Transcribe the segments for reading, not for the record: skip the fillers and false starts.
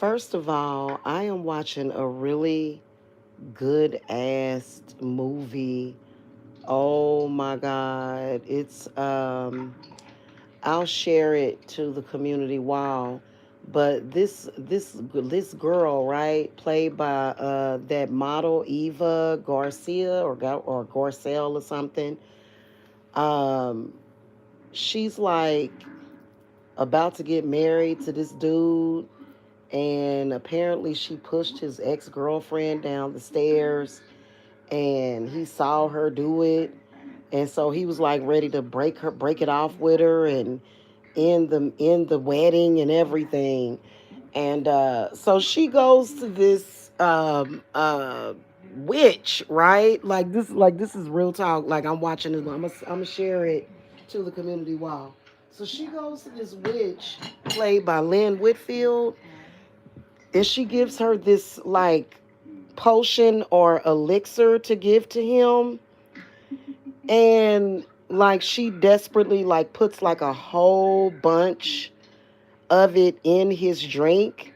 First of all, I am watching a really good ass movie. Oh my god. I'll share it to the community wall. But this girl, right, played by that model Eva Garcia or Garcelle or something. Um she's like about to get married to this dude, and apparently she pushed his ex-girlfriend down the stairs, and he saw her do it, and so he was like ready to break it off with her and end the wedding and everything. And so she goes to this witch, right? Like this is real talk. Like I'm watching this, I'm gonna share it to the community wall. So she goes to this witch played by Lynn Whitfield, and she gives her this like potion or elixir to give to him, and like she desperately like puts like a whole bunch of it in his drink,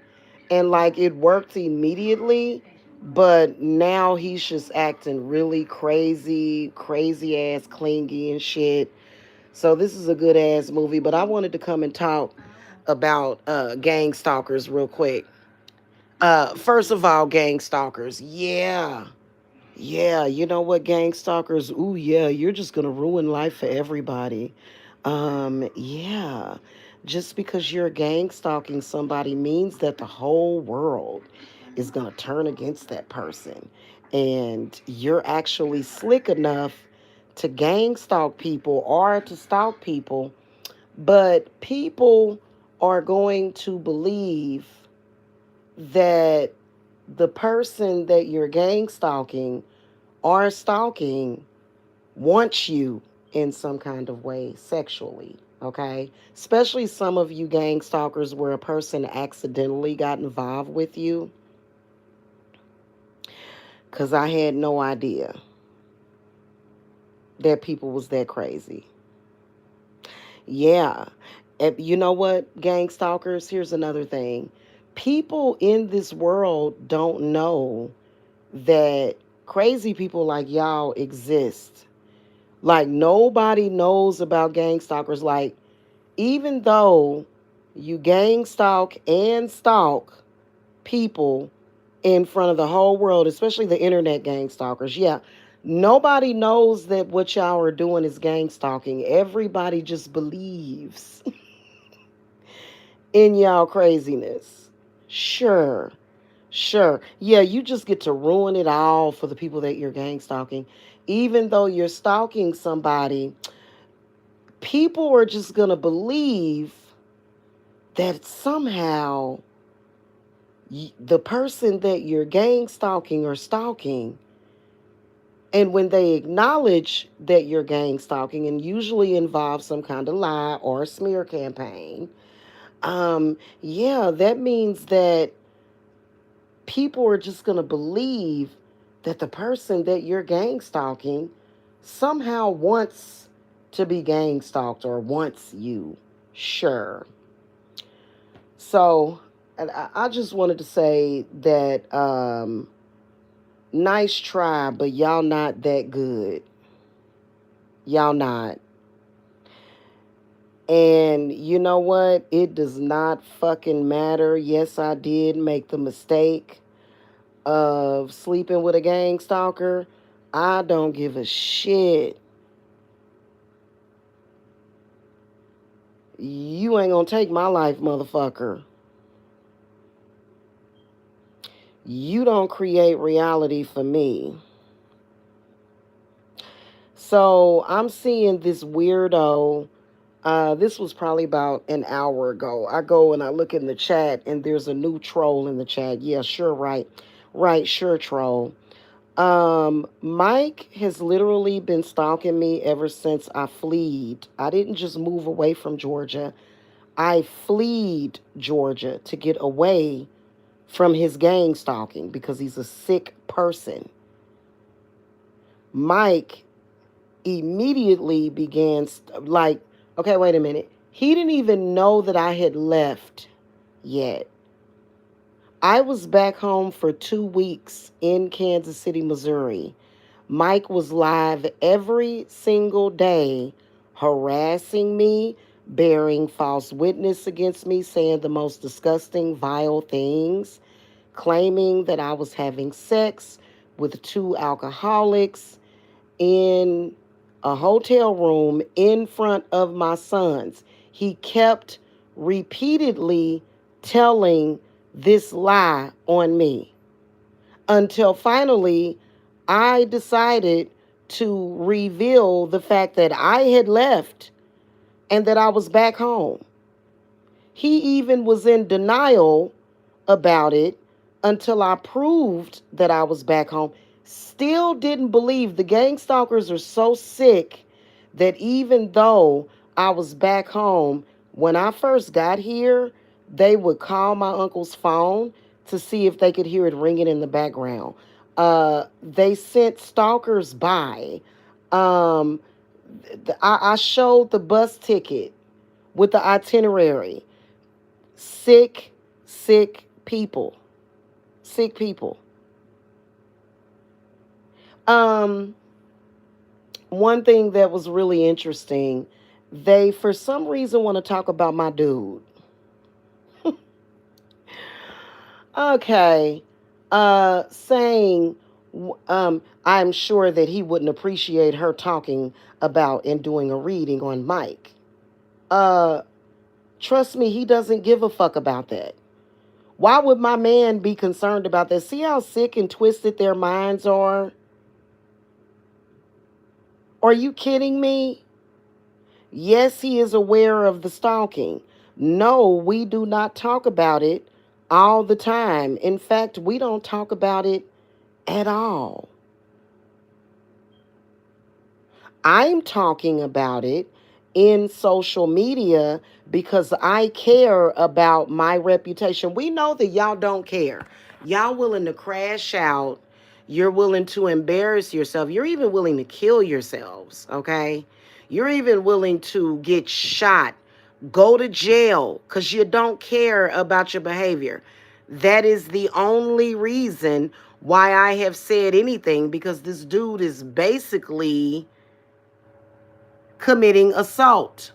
and like it worked immediately, but now he's just acting really crazy ass clingy and shit. So this is a good ass movie, but I wanted to come and talk about gang stalkers real quick. First of all, gang stalkers, yeah, you know what, gang stalkers? Ooh, yeah, you're just gonna ruin life for everybody. Yeah, just because you're gang stalking somebody means that the whole world is gonna turn against that person, and you're actually slick enough to gang stalk people or to stalk people, but people are going to believe that the person that you're gang stalking or stalking wants you in some kind of way sexually. Okay, especially some of you gang stalkers where a person accidentally got involved with you, because I had no idea that people was that crazy. Yeah. And you know what, gang stalkers? Here's another thing. People in this world don't know that crazy people like y'all exist. Like, nobody knows about gang stalkers. Like, even though you gang stalk and stalk people in front of the whole world, especially the internet gang stalkers, yeah, nobody knows that what y'all are doing is gang stalking. Everybody just believes in y'all craziness. Sure, sure. Yeah, you just get to ruin it all for the people that you're gang stalking. Even though you're stalking somebody, people are just going to believe that somehow the person that you're gang stalking or stalking, and when they acknowledge that you're gang stalking, and usually involves some kind of lie or a smear campaign, yeah, that means that people are just going to believe that the person that you're gang stalking somehow wants to be gang stalked or wants you. Sure. So, and I just wanted to say that nice try, but y'all not that good. Y'all not. And you know what? It does not fucking matter. Yes, I did make the mistake of sleeping with a gang stalker. I don't give a shit. You ain't gonna take my life, motherfucker. You don't create reality for me. So I'm seeing this weirdo. This was probably about an hour ago. I go and I look in the chat, and there's a new troll in the chat. Yeah, sure, right. Right, sure, troll. Mike has literally been stalking me ever since I fled. I didn't just move away from Georgia. I fled Georgia to get away from his gang stalking because he's a sick person. Mike immediately began, like, okay, wait a minute. He didn't even know that I had left yet. I was back home for 2 weeks in Kansas City, Missouri. Mike was live every single day, harassing me, bearing false witness against me, saying the most disgusting, vile things, claiming that I was having sex with two alcoholics in a hotel room in front of my sons. He kept repeatedly telling this lie on me until finally I decided to reveal the fact that I had left and that I was back home. He even was in denial about it until I proved that I was back home. Still didn't believe. The gang stalkers are so sick that even though I was back home, when I first got here, they would call my uncle's phone to see if they could hear it ringing in the background. They sent stalkers by. Um, I showed the bus ticket with the itinerary. Sick, sick people. Sick people. Um, One thing that was really interesting, they for some reason want to talk about my dude. Okay. Saying I'm sure that he wouldn't appreciate her talking about and doing a reading on Mike. Uh Trust me, he doesn't give a fuck about that. Why would my man be concerned about that? See how sick and twisted their minds are? Are you kidding me? Yes, he is aware of the stalking. No, we do not talk about it all the time. In fact, we don't talk about it at all. I'm talking about it in social media because I care about my reputation. We know that y'all don't care. Y'all willing to crash out. You're willing to embarrass yourself. You're even willing to kill yourselves, okay? You're even willing to get shot, go to jail because you don't care about your behavior. That is the only reason why I have said anything because this dude is basically committing assault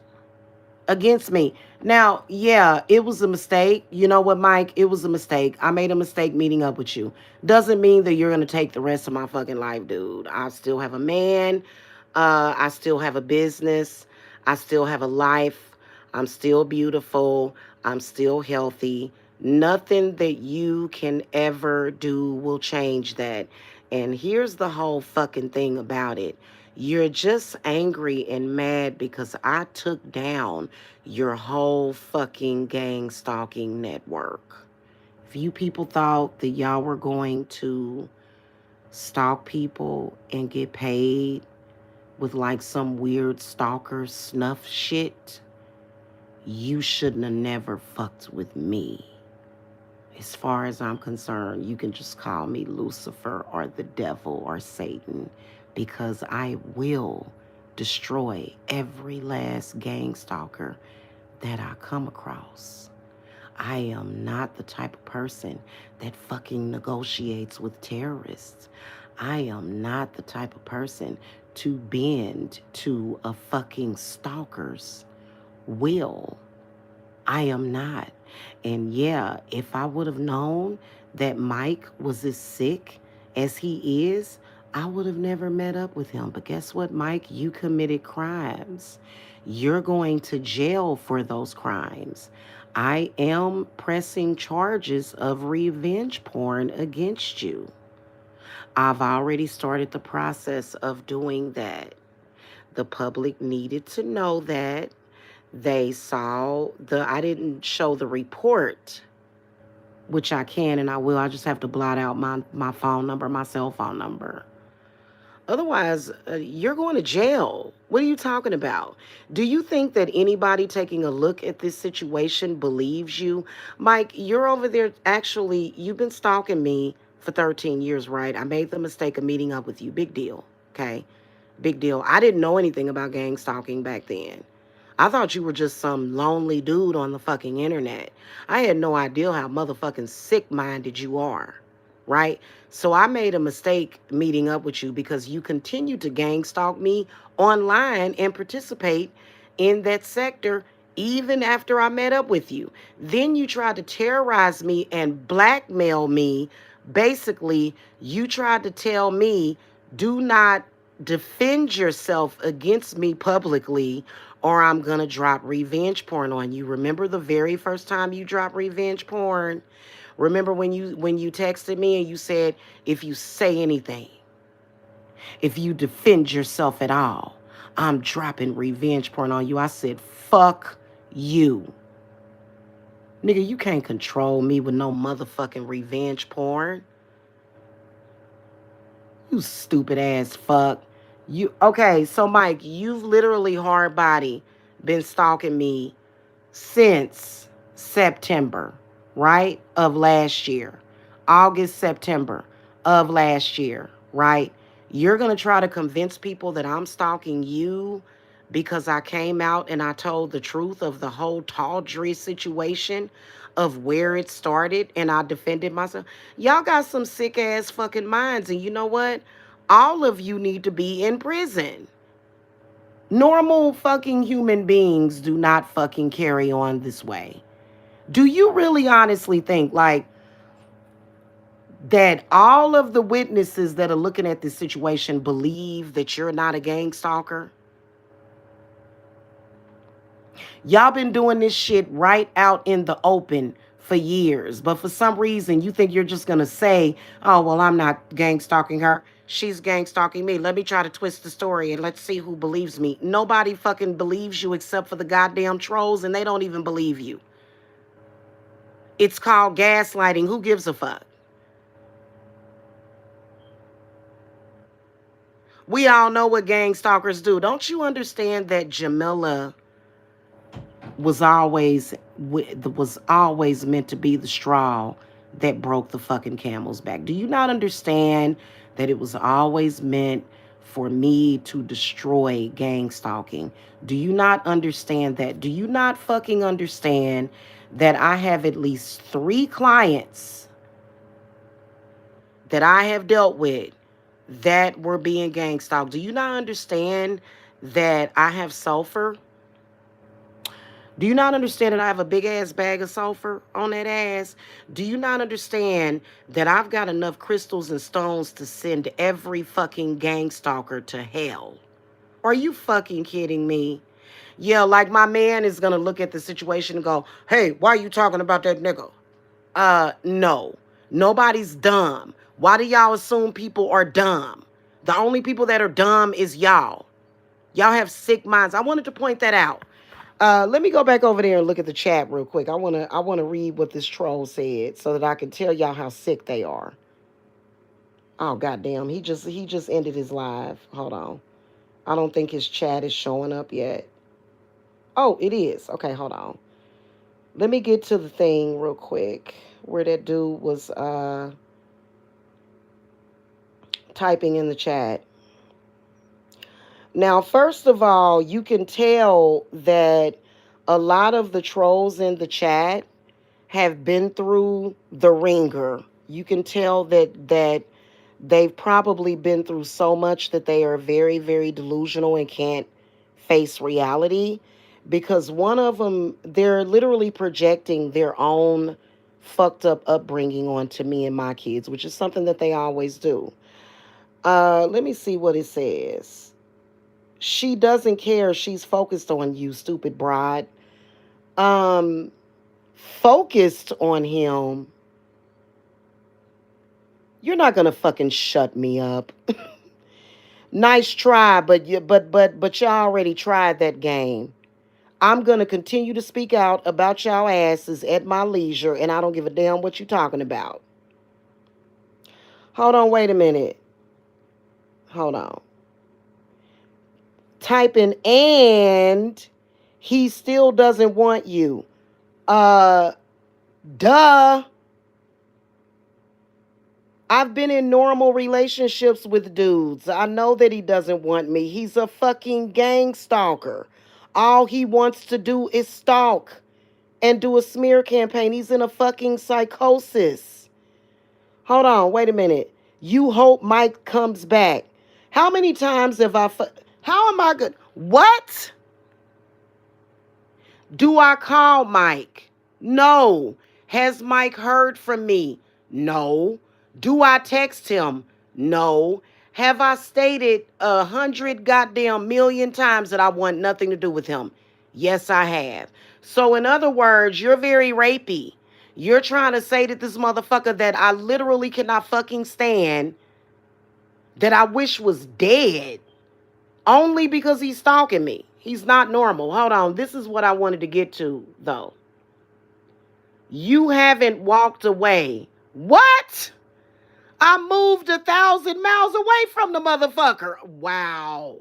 against me. Now, yeah, it was a mistake. You know what, Mike? It was a mistake. I made a mistake meeting up with you. Doesn't mean that you're going to take the rest of my fucking life, dude. I still have a man. I still have a business. I still have a life. I'm still beautiful. I'm still healthy. Nothing that you can ever do will change that. And here's the whole fucking thing about it. You're just angry and mad because I took down your whole fucking gang stalking network. If you people thought that y'all were going to stalk people and get paid with like some weird stalker snuff shit, you shouldn't have never fucked with me. As far as I'm concerned, you can just call me Lucifer or the devil or Satan because I will destroy every last gang stalker that I come across. I am not the type of person that fucking negotiates with terrorists. I am not the type of person to bend to a fucking stalker's will. I am not. And yeah, if I would have known that Mike was as sick as he is, I would have never met up with him. But guess what, Mike? You committed crimes. You're going to jail for those crimes. I am pressing charges of revenge porn against you. I've already started the process of doing that. The public needed to know that. They saw I didn't show the report, which I can and I will. I just have to blot out my phone number, my cell phone number. Otherwise, you're going to jail. What are you talking about? Do you think that anybody taking a look at this situation believes you? Mike, you're over there. Actually, you've been stalking me for 13 years, right? I made the mistake of meeting up with you. Big deal, okay? Big deal. I didn't know anything about gang stalking back then. I thought you were just some lonely dude on the fucking internet. I had no idea how motherfucking sick-minded you are, right? So I made a mistake meeting up with you because you continued to gang stalk me online and participate in that sector even after I met up with you. Then you tried to terrorize me and blackmail me. Basically, you tried to tell me, do not defend yourself against me publicly or I'm gonna drop revenge porn on you. Remember the very first time you dropped revenge porn? Remember when you texted me and you said, if you say anything, if you defend yourself at all, I'm dropping revenge porn on you. I said, fuck you. Nigga, you can't control me with no motherfucking revenge porn. You stupid ass fuck. You okay, so Mike, you've literally hard body been stalking me since September, right? Of last year. August, September of last year, right? You're going to try to convince people that I'm stalking you because I came out and I told the truth of the whole tawdry situation of where it started and I defended myself. Y'all got some sick ass fucking minds, and you know what? All of you need to be in prison. Normal fucking human beings do not fucking carry on this way. Do you really honestly think, like, that all of the witnesses that are looking at this situation believe that you're not a gang stalker? Y'all been doing this shit right out in the open for years. But for some reason, you think you're just going to say, oh, well, I'm not gang stalking her. She's gang stalking me. Let me try to twist the story and let's see who believes me. Nobody fucking believes you except for the goddamn trolls, and they don't even believe you. It's called gaslighting. Who gives a fuck? We all know what gang stalkers do. Don't you understand that Jamila was always meant to be the straw that broke the fucking camel's back? Do you not understand that it was always meant for me to destroy gang stalking? Do you not understand that? Do you not fucking understand that I have at least 3 clients that I have dealt with that were being gang stalked? Do you not understand that I have sulfur? Do you not understand that I have a big ass bag of sulfur on that ass? Do you not understand that I've got enough crystals and stones to send every fucking gang stalker to hell? Are you fucking kidding me? Yeah, like my man is gonna look at the situation and go, hey, why are you talking about that nigga? No. Nobody's dumb. Why do y'all assume people are dumb? The only people that are dumb is y'all. Y'all have sick minds. I wanted to point that out. Let me go back over there and look at the chat real quick. I wanna read what this troll said so that I can tell y'all how sick they are. Oh goddamn, he just ended his live. Hold on. I don't think his chat is showing up yet. Oh, it is. Okay, hold on. Let me get to the thing real quick where that dude was typing in the chat. Now, first of all, you can tell that a lot of the trolls in the chat have been through the ringer. You can tell that they've probably been through so much that they are very, very delusional and can't face reality, because one of them, they're literally projecting their own fucked up upbringing onto me and my kids, which is something that they always do. Let me see what it says. She doesn't care. She's focused on you, stupid bride. Um, Focused on him. You're not gonna fucking shut me up. Nice try, but y'all already tried that game. I'm gonna continue to speak out about y'all asses at my leisure, and I don't give a damn what you talking about. Hold on, wait a minute. Hold on. Typing and he still doesn't want you. Uh, duh. I've been in normal relationships with dudes. I know that he doesn't want me. He's a fucking gang stalker. All he wants to do is stalk and do a smear campaign. He's in a fucking psychosis. Hold on, wait a minute. You hope Mike comes back. How many times have how am I good? What? Do I call Mike? No. Has Mike heard from me? No. Do I text him? No. Have I stated 100 goddamn million times that I want nothing to do with him? Yes, I have. So, in other words, you're very rapey. You're trying to say that this motherfucker that I literally cannot fucking stand, that I wish was dead, only because he's stalking me. He's not normal. Hold on. This is what I wanted to get to, though. You haven't walked away. What? I moved 1,000 miles away from the motherfucker. Wow.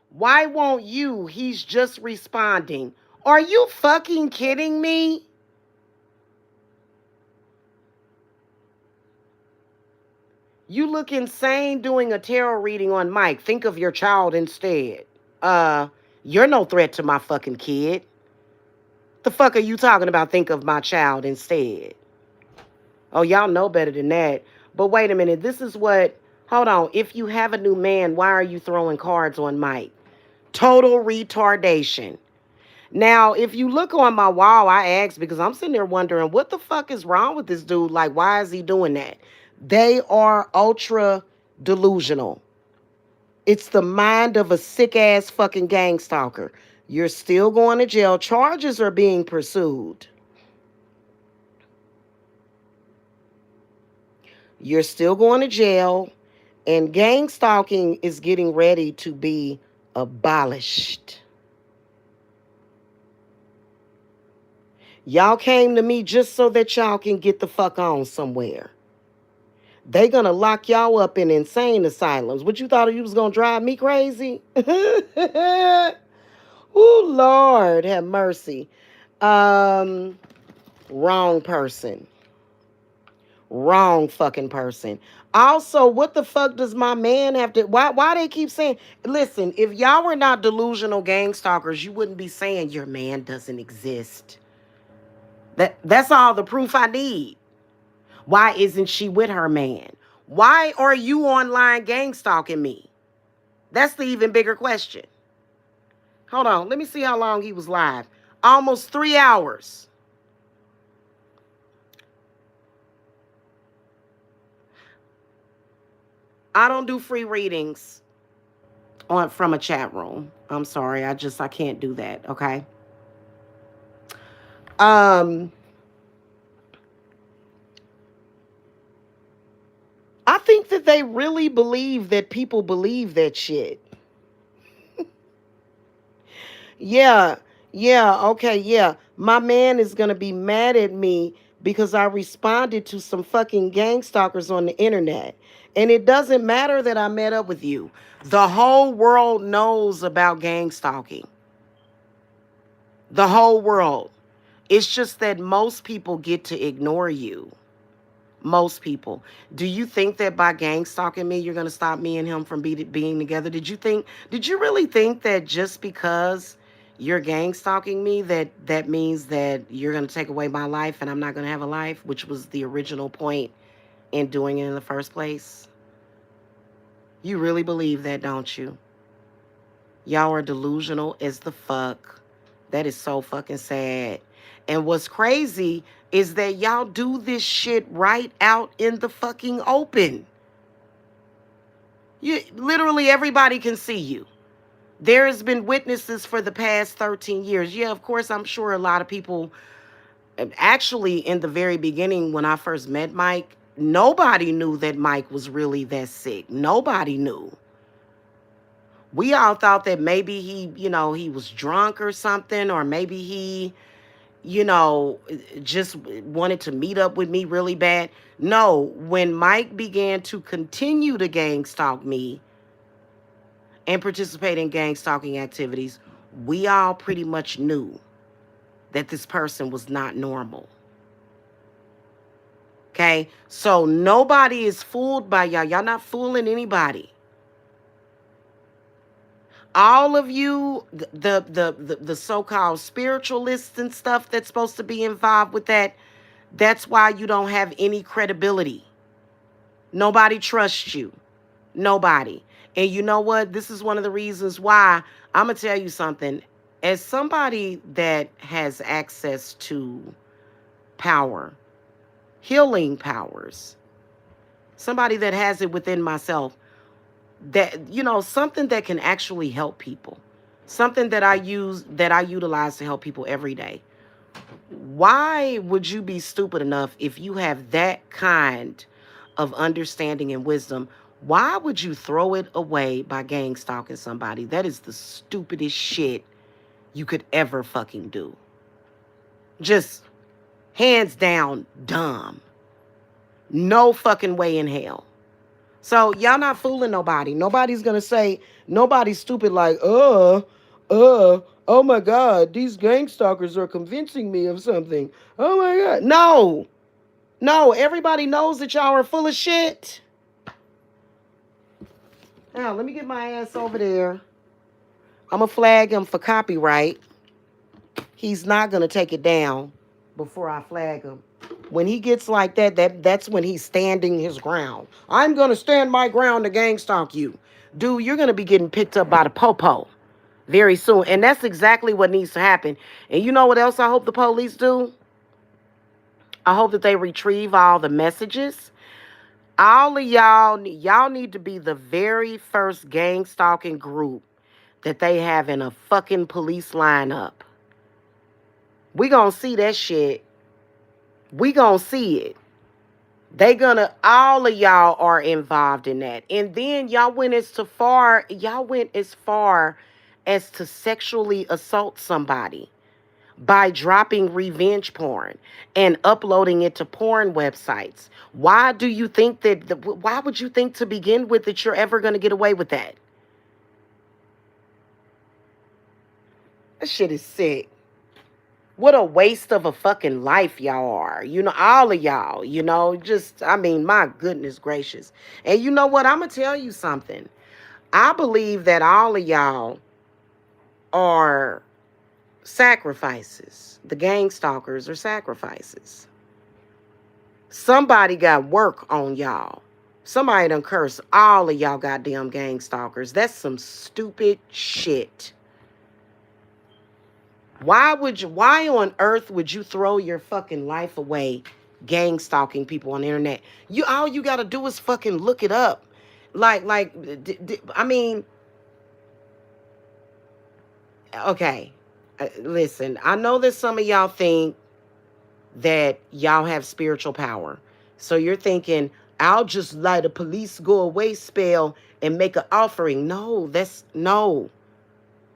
Why won't you? He's just responding. Are you fucking kidding me? You look insane doing a tarot reading on Mike. Think of your child instead. Uh, you're no threat to my fucking kid. The fuck are you talking about? Think of my child instead. Oh, y'all know better than that. But wait a minute. This is what. Hold on. If you have a new man, why are you throwing cards on Mike? Total retardation. Now, if you look on my wall, I asked because I'm sitting there wondering what the fuck is wrong with this dude? Like, why is he doing that? They are ultra delusional. It's the mind of a sick ass fucking gang stalker. You're still going to jail. Charges are being pursued. You're still going to jail. And gang stalking is getting ready to be abolished. Y'all came to me just so that y'all can get the fuck on somewhere. They gonna lock y'all up in insane asylums. What you thought you was gonna drive me crazy? Oh Lord, have mercy. Um, wrong person. Wrong fucking person. Also, what the fuck does my man have to why they keep saying, listen, if y'all were not delusional gang stalkers, you wouldn't be saying your man doesn't exist. That's all the proof I need. Why isn't she with her man? Why are you online gang stalking me? That's the even bigger question. Hold on, let me see how long he was live. Almost 3 hours. I don't do free readings on from a chat room. I'm sorry. I can't do that, okay? Um I think that they really believe that people believe that shit. Yeah. Yeah, okay, yeah. My man is going to be mad at me because I responded to some fucking gang stalkers on the internet. And it doesn't matter that I met up with you. The whole world knows about gang stalking. The whole world. It's just that most people get to ignore you. Most people. Do you think that by gang stalking me, you're going to stop me and him from being together? Did you really think that just because you're gang stalking me, that means that you're going to take away my life and I'm not going to have a life, which was the original point in doing it in the first place? You really believe that, don't you? Y'all are delusional as the fuck. That is so fucking sad. And what's crazy is that y'all do this shit right out in the fucking open. You literally everybody can see you. There has been witnesses for the past 13 years. Yeah, of course, I'm sure a lot of people actually in the very beginning when I first met Mike, nobody knew that Mike was really that sick. Nobody knew. We all thought that maybe he was drunk or something, or maybe he just wanted to meet up with me really bad. No, when Mike began to continue to gang stalk me and participate in gang stalking activities, we all pretty much knew that this person was not normal. Okay? So nobody is fooled by y'all. Y'all not fooling anybody. All of you, the so-called spiritualists and stuff that's supposed to be involved with that, that's why you don't have any credibility. Nobody trusts you. Nobody. And you know what? This is one of the reasons why. I'm going to tell you something. As somebody that has access to power, healing powers, somebody that has it within myself, that, something that can actually help people, something that I utilize to help people every day. Why would you be stupid enough, if you have that kind of understanding and wisdom, why would you throw it away by gang stalking somebody? That is the stupidest shit you could ever fucking do. Just hands down dumb. No fucking way in hell. So y'all not fooling nobody. Nobody's gonna say, nobody's stupid like, oh my God, these gang stalkers are convincing me of something. Oh my God. No, everybody knows that y'all are full of shit. Now, let me get my ass over there. I'm gonna flag him for copyright. He's not gonna take it down before I flag him. When he gets like that's when he's standing his ground. I'm gonna stand my ground to gang stalk you. Dude, you're gonna be getting picked up by the popo very soon. And that's exactly what needs to happen. And you know what else I hope the police do? I hope that they retrieve all the messages. All of y'all need to be the very first gang stalking group that they have in a fucking police lineup. We gonna see that shit. We gonna see it. All of y'all are involved in that. And then y'all went as far as to sexually assault somebody by dropping revenge porn and uploading it to porn websites. Why do you think why would you think to begin with that you're ever going to get away with that? That shit is sick. What a waste of a fucking life y'all are. All of y'all, my goodness gracious. And you know what? I'm going to tell you something. I believe that all of y'all are sacrifices. The gang stalkers are sacrifices. Somebody got work on y'all. Somebody done cursed all of y'all goddamn gang stalkers. That's some stupid shit. Why on earth would you throw your fucking life away gang stalking people on the internet? All you gotta do is fucking look it up. Okay. Listen, I know that some of y'all think that y'all have spiritual power. So you're thinking, I'll just let a police go away spell and make an offering. No.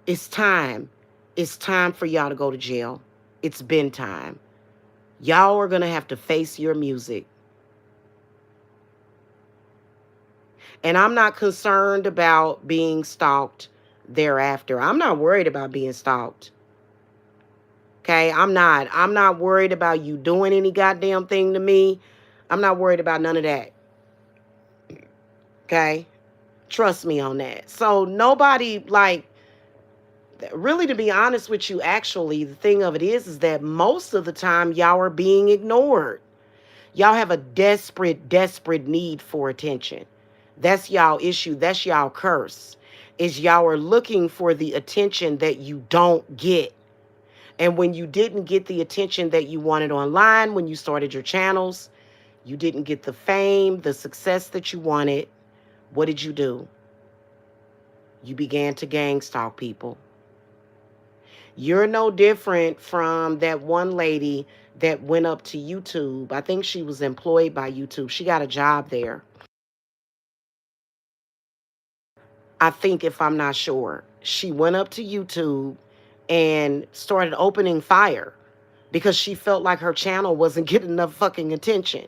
It's time. It's time for y'all to go to jail. It's been time. Y'all are going to have to face your music. And I'm not concerned about being stalked thereafter. I'm not worried about being stalked. Okay, I'm not worried about you doing any goddamn thing to me. I'm not worried about none of that. Okay? Trust me on that. So nobody, really, to be honest with you, actually, the thing of it is that most of the time y'all are being ignored. Y'all have a desperate, desperate need for attention. That's y'all issue. That's y'all curse. Is y'all are looking for the attention that you don't get. And when you didn't get the attention that you wanted online, when you started your channels, you didn't get the fame, the success that you wanted. What did you do? You began to gang stalk people. You're no different from that one lady that went up to YouTube. I think she was employed by YouTube. She got a job there. I think, if I'm not sure, she went up to YouTube and started opening fire because she felt like her channel wasn't getting enough fucking attention.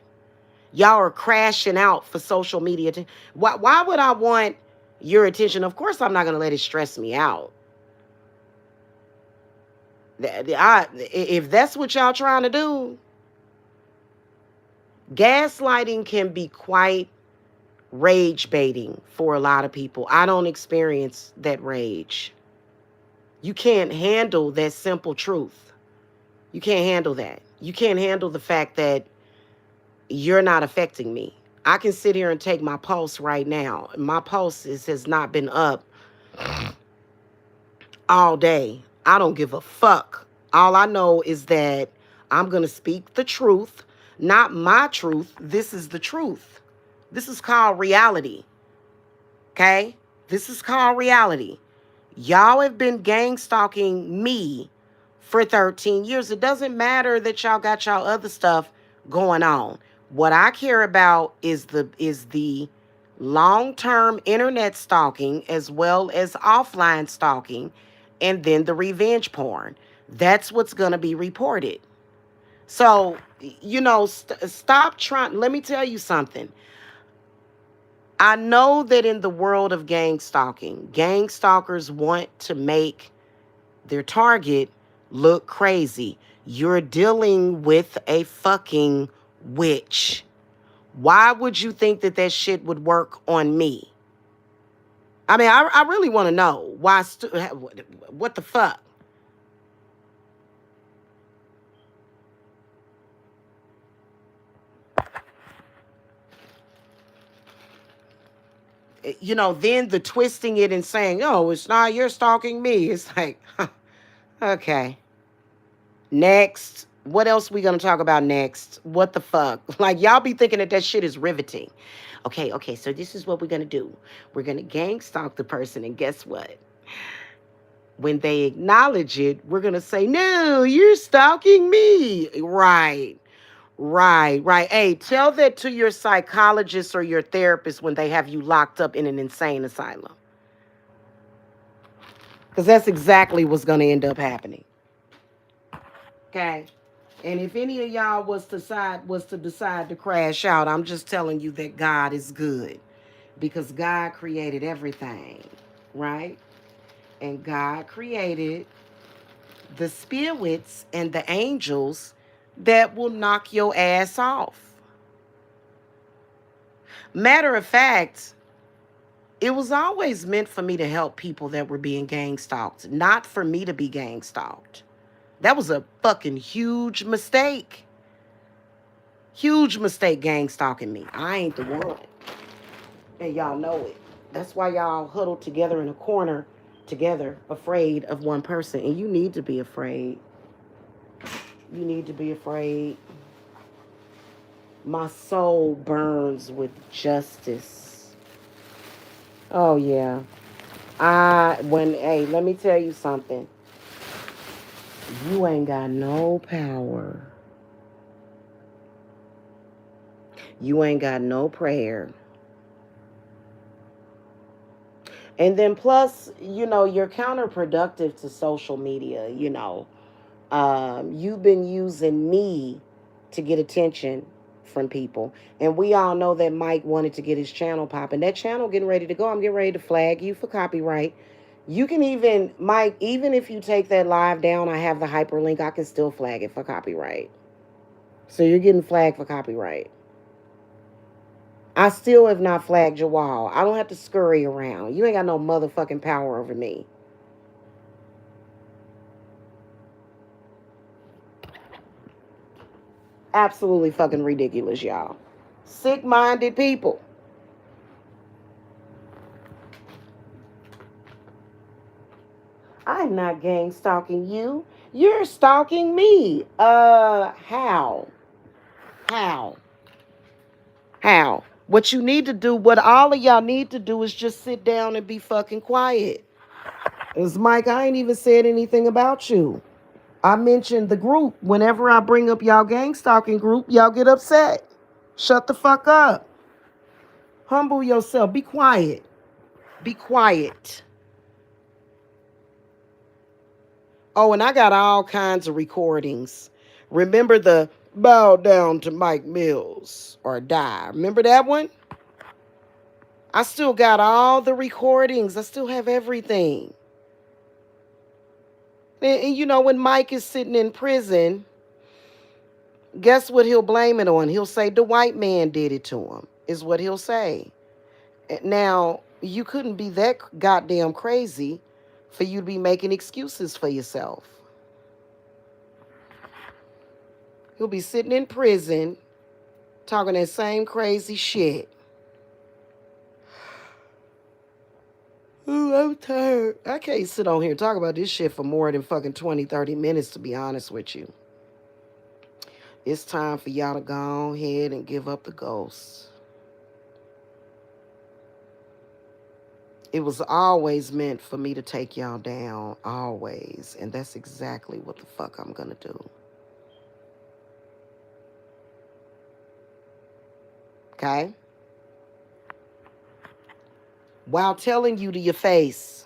Y'all are crashing out for social media. Why would I want your attention? Of course, I'm not going to let it stress me out. If that's what y'all trying to do, gaslighting can be quite rage baiting for a lot of people. I don't experience that rage. You can't handle that simple truth. You can't handle that. You can't handle the fact that you're not affecting me. I can sit here and take my pulse right now. My pulse has not been up all day. I don't give a fuck. All I know is that I'm going to speak the truth, not my truth. This is the truth. This is called reality. Okay? This is called reality. Y'all have been gang stalking me for 13 years. It doesn't matter that y'all got y'all other stuff going on. What I care about is the long-term internet stalking as well as offline stalking, and then the revenge porn. That's what's going to be reported. So, stop trying. Let me tell you something. I know that in the world of gang stalkers want to make their target look crazy. You're dealing with a fucking witch. Why would you think that that shit would work on me? I mean, I really want to know why. What the fuck? Then the twisting it and saying, "Oh, it's not you're stalking me." It's like, okay. Next. What else we gonna talk about next? What the fuck? Like, y'all be thinking that shit is riveting. Okay, so this is what we're gonna do. We're gonna gang stalk the person, and guess what? When they acknowledge it, we're gonna say, no, you're stalking me. Right. Right. Hey, tell that to your psychologist or your therapist when they have you locked up in an insane asylum. Because that's exactly what's gonna end up happening. Okay. And if any of y'all was to decide to crash out, I'm just telling you that God is good. Because God created everything. Right? And God created the spirits and the angels that will knock your ass off. Matter of fact, it was always meant for me to help people that were being gang stalked, not for me to be gang stalked. That was a fucking huge mistake. Huge mistake gang stalking me. I ain't the one. And y'all know it. That's why y'all huddled together in a corner together, afraid of one person. And you need to be afraid. You need to be afraid. My soul burns with justice. Oh yeah. Hey, let me tell you something. You ain't got no power. You ain't got no prayer. And then plus, you're counterproductive to social media, you've been using me to get attention from people. And we all know that Mike wanted to get his channel popping. That channel getting ready to go. I'm getting ready to flag you for copyright. You can even, Mike, even if you take that live down, I have the hyperlink. I can still flag it for copyright. So you're getting flagged for copyright. I still have not flagged your wall. I don't have to scurry around. You ain't got no motherfucking power over me. Absolutely fucking ridiculous, y'all. Sick-minded people. I'm not gang stalking you. You're stalking me. How? How? How? What you need to do, what all of y'all need to do is just sit down and be fucking quiet. It's Mike, I ain't even said anything about you. I mentioned the group. Whenever I bring up y'all gang stalking group, y'all get upset. Shut the fuck up. Humble yourself. Be quiet. Be quiet. Oh, and I got all kinds of recordings. Remember the bow down to Mike Mills or die? Remember that one? I still got all the recordings. I still have everything. And when Mike is sitting in prison, guess what he'll blame it on? He'll say the white man did it to him, is what he'll say. Now, you couldn't be that goddamn crazy for you to be making excuses for yourself. He'll be sitting in prison talking that same crazy shit. Ooh, I'm tired. I can't sit on here and talk about this shit for more than fucking 20, 30 minutes, to be honest with you. It's time for y'all to go ahead and give up the ghosts. It was always meant for me to take y'all down, always. And that's exactly what the fuck I'm gonna do. Okay? While telling you to your face.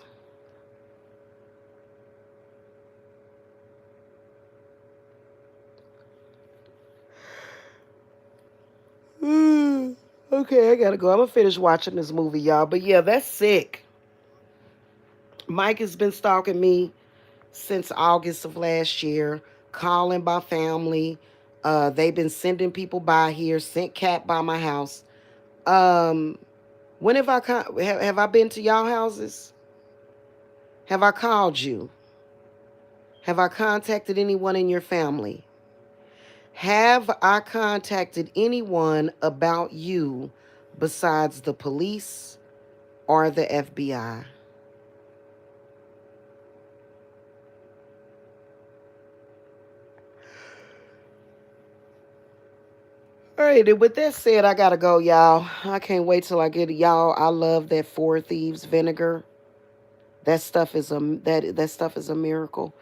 Okay, I gotta go. I'm gonna finish watching this movie, y'all. But yeah, that's sick. Mike has been stalking me since August of last year, calling my family. They've been sending people by here, sent Cat by my house. Um, when have I been to y'all houses? Have I called you? Have I contacted anyone in your family? Have I contacted anyone about you besides the police or the FBI? All right, and with that said, I gotta go, y'all. I can't wait till I get it, y'all. I love that Four Thieves vinegar. That stuff is a miracle.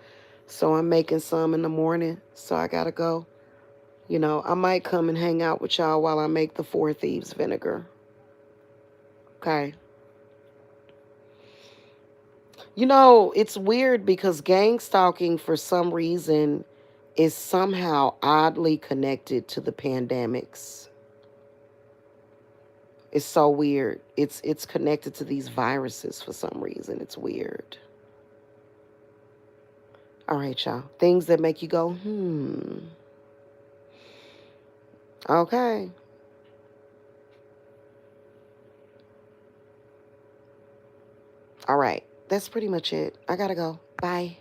So I'm making some in the morning. So I gotta go. I might come and hang out with y'all while I make the Four Thieves vinegar. Okay. It's weird because gang stalking for some reason is somehow oddly connected to the pandemics. It's so weird. It's connected to these viruses for some reason. It's weird. All right, y'all. Things that make you go, Okay. All right. That's pretty much it. I gotta go. Bye.